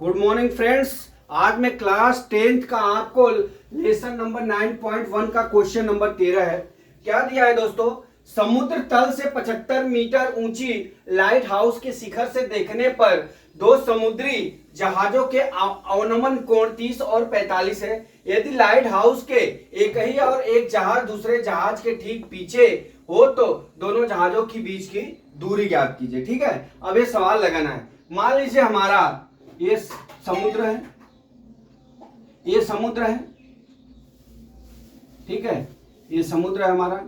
Good morning friends. आज मैं class 10th का आपको लेसन नंबर 9.1 का क्वेश्चन नंबर 13 है। क्या दिया है दोस्तों? समुद्र तल से 75 मीटर ऊंची लाइट हाउस के शिखर से देखने पर दो समुद्री जहाजों के अवनमन कोण 30 और 45 है। यदि लाइट हाउस के एक ही और एक जहाज दूसरे जहाज के ठीक पीछे हो तो दोनों जहाजों के बीच की दूरी ज्ञात कीजिए। ठीक है, अब ये सवाल लगाना है। मान लीजिए हमारा ये समुद्र है, ये समुद्र है, ठीक है, ये समुद्र है हमारा।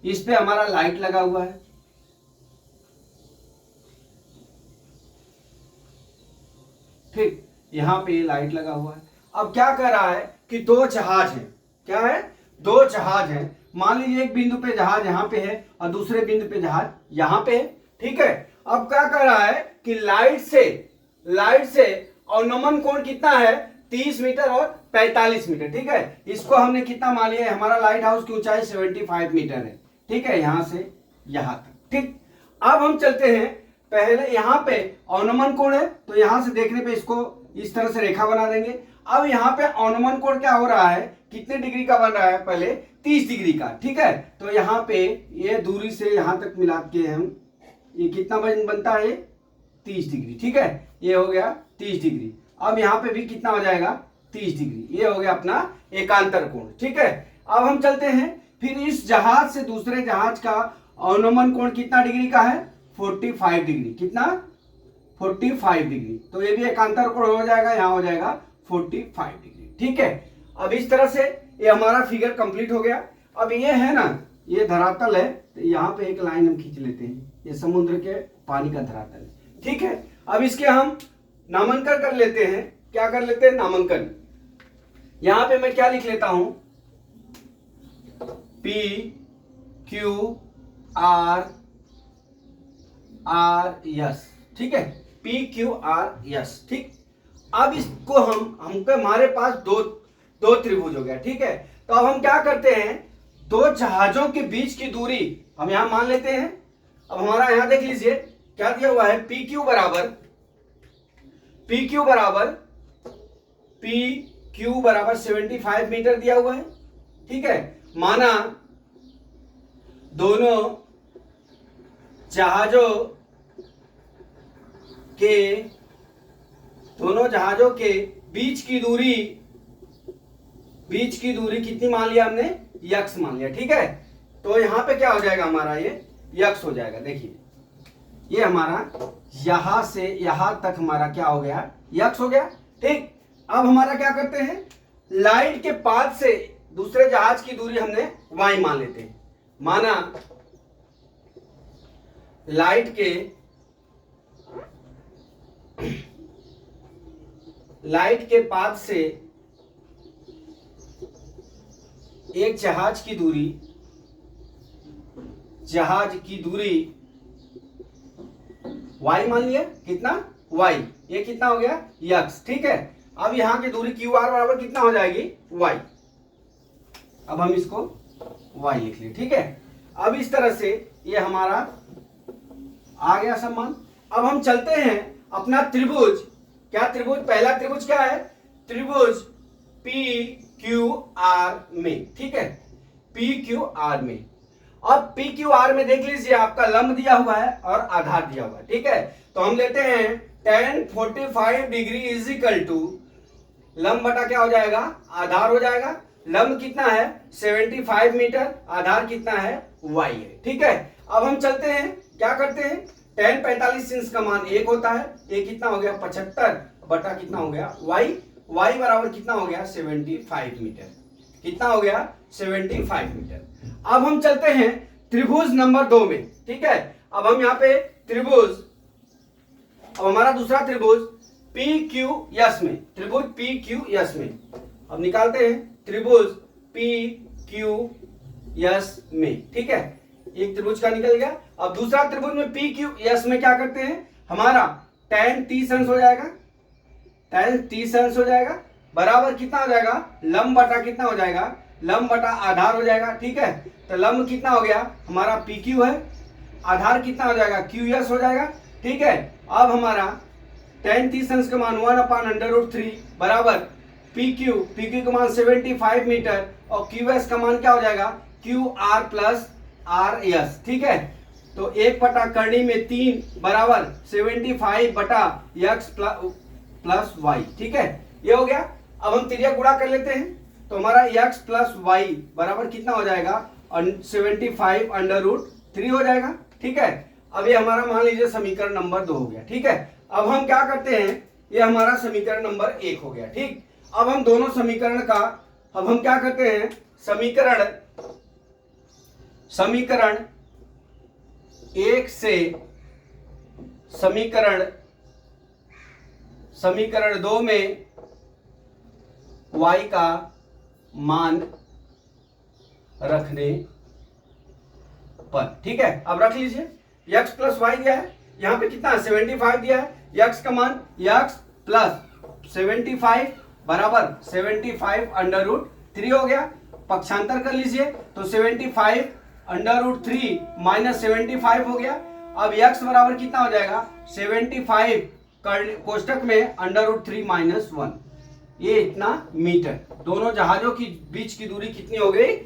इस पे हमारा लाइट लगा हुआ है, ठीक, यहां पे ये लाइट लगा हुआ है। अब क्या कर रहा है कि दो जहाज हैं। क्या है? दो जहाज हैं। मान लीजिए एक बिंदु पे जहाज यहां पे है और दूसरे बिंदु पे जहाज यहां पे है। ठीक है, अब क्या कर रहा है कि लाइट से अवनमन कोण कितना है? 30 मीटर और 45 मीटर। ठीक है, इसको हमने कितना मान लिया है? हमारा लाइट हाउस की ऊंचाई 75 मीटर है। ठीक है, यहां से यहां तक। ठीक, अब हम चलते हैं। पहले यहां पे अवनमन कोण है तो यहां से देखने पे इसको इस तरह से रेखा बना देंगे। अब यहाँ पे अवनमन कोण क्या हो रहा है? कितने डिग्री का बन रहा है? पहले 30 डिग्री का। ठीक है, तो यहाँ पे ये दूरी से यहां तक मिला के हम ये कितना बनता है? 30 डिग्री। ठीक है, ये हो गया 30 डिग्री। अब यहाँ पे भी कितना हो जाएगा? 30 डिग्री। ये हो गया अपना एकांतर कोण। ठीक है, अब हम चलते हैं। फिर इस जहाज से दूसरे जहाज का अवनमन कोण कितना डिग्री का है? 45 डिग्री। कितना? 45 डिग्री। तो ये भी एकांतर कोण हो जाएगा, यहां हो जाएगा 45 डिग्री। ठीक है, अब इस तरह से ये हमारा फिगर कंप्लीट हो गया। अब ये है ना, ये धरातल है, तो यहाँ पे एक लाइन हम खींच लेते हैं। ये समुद्र के पानी का धरातल है। ठीक है, अब इसके हम नामांकन कर लेते हैं। क्या कर लेते हैं? नामांकन। यहां पे मैं क्या लिख लेता हूं? P Q R R S। ठीक है, P Q R S। ठीक, अब इसको हमको हमारे पास दो त्रिभुज हो गया। ठीक है, तो अब हम क्या करते हैं? दो जहाजों के बीच की दूरी हम यहां मान लेते हैं। अब हमारा यहां देख लीजिए क्या दिया हुआ है? पी क्यू बराबर 75 मीटर दिया हुआ है। ठीक है, माना दोनों जहाजों के बीच की दूरी कितनी मान लिया हमने? यक्स मान लिया। ठीक है, तो यहां पे क्या हो जाएगा हमारा? ये यक्स हो जाएगा। देखिए ये हमारा यहां से यहां तक हमारा क्या हो गया? यक्स हो गया। ठीक, अब हमारा क्या करते हैं? लाइट के पाथ से दूसरे जहाज की दूरी हमने वाई मान लेते हैं। माना लाइट के पाथ से एक जहाज की दूरी y मान लिया। कितना? y। ये कितना हो गया? यक्स। ठीक है, अब यहां की दूरी क्यू आर बराबर कितना हो जाएगी? y। अब हम इसको y लिख लें। ठीक है, अब इस तरह से ये हमारा आ गया सम्मान। अब हम चलते हैं अपना त्रिभुज। क्या त्रिभुज? पहला त्रिभुज क्या है? त्रिभुज पी क्यू आर में। ठीक है, पी क्यू आर में। अब पी क्यू आर में देख लीजिए आपका लंब दिया हुआ है और आधार दिया हुआ है। ठीक है, तो हम लेते हैं tan 45 degree is equal to लंब बटा क्या हो जाएगा? आधार हो जाएगा। लंब कितना है? 75 मीटर। आधार कितना है? y है। ठीक है, अब हम चलते हैं, क्या करते हैं? tan 45 इंच का मान 1 होता है। ये कितना हो गया? 75 बटा कितना हो गया? y। y बराबर कितना हो गया? 75 मीटर। कितना हो गया? 75 मीटर। अब हम चलते हैं त्रिभुज नंबर 2 में। ठीक है, अब हम यहाँ पे अब हमारा दूसरा त्रिभुज PQS में, त्रिभुज PQS में अब निकालते हैं त्रिभुज PQS में। ठीक है, एक त्रिभुज का निकल गया। अब दूसरा त्रिभुज में PQS में क्या करते हैं? हमारा tan 30 अंश हो जाएगा। tan 30 अंश हो जाएगा बराबर कितना हो जाएगा? लंब बटा कितना हो जाएगा? लंब बटा आधार हो जाएगा। ठीक है, तो लंब कितना हो गया? हमारा PQ है। आधार कितना हो जाएगा, QS हो जाएगा। ठीक है, अब हमारा tan 30 का मान 1/√3 बराबर PQ का मान 75 मीटर और QS का मान क्या हो जाएगा, QR प्लस RS। ठीक है, तो 1/करनी में 3 बराबर 75 बटा x प्लस y। ठीक है, ये हो गया। अब हम त्रिज्या गुणा कर लेते हैं, तो हमारा x प्लस y बराबर कितना हो जाएगा, 75√3 हो जाएगा। ठीक है, अब ये हमारा मान लीजिए समीकरण नंबर 2 हो गया। ठीक है, अब हम क्या करते हैं, ये हमारा समीकरण नंबर 1 हो गया। ठीक, अब हम दोनों समीकरण का अब हम क्या करते हैं, समीकरण 1 से समीकरण 2 में y का मान रखने पर। ठीक है, अब रख लीजिए, x प्लस वाई दिया है, यहां पे कितना 75 दिया है, x का मान x प्लस 75 बराबर 75√3 हो गया। पक्षांतर कर लीजिए, तो 75√3 माइनस 75 हो गया। अब x बराबर कितना हो जाएगा, 75 कोष्टक में √3 माइनस 1, ये इतना मीटर। दोनों जहाजों की बीच की दूरी कितनी हो गई,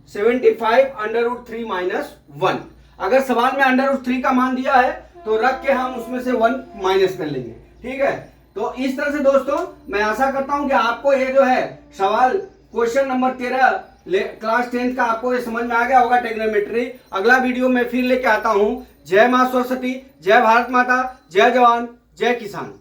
75√3 माइनस 1। अगर सवाल में √3 का मान दिया है तो रख के हम उसमें से 1 माइनस कर लेंगे। ठीक है, तो इस तरह से दोस्तों मैं आशा करता हूं कि आपको ये जो है सवाल क्वेश्चन नंबर 13 क्लास 10 का आपको ये समझ में आ गया होगा ट्रिग्नोमेट्री। अगला वीडियो में फिर लेके आता हूं। जय मां सरस्वती, जय भारत माता, जय जवान, जय किसान।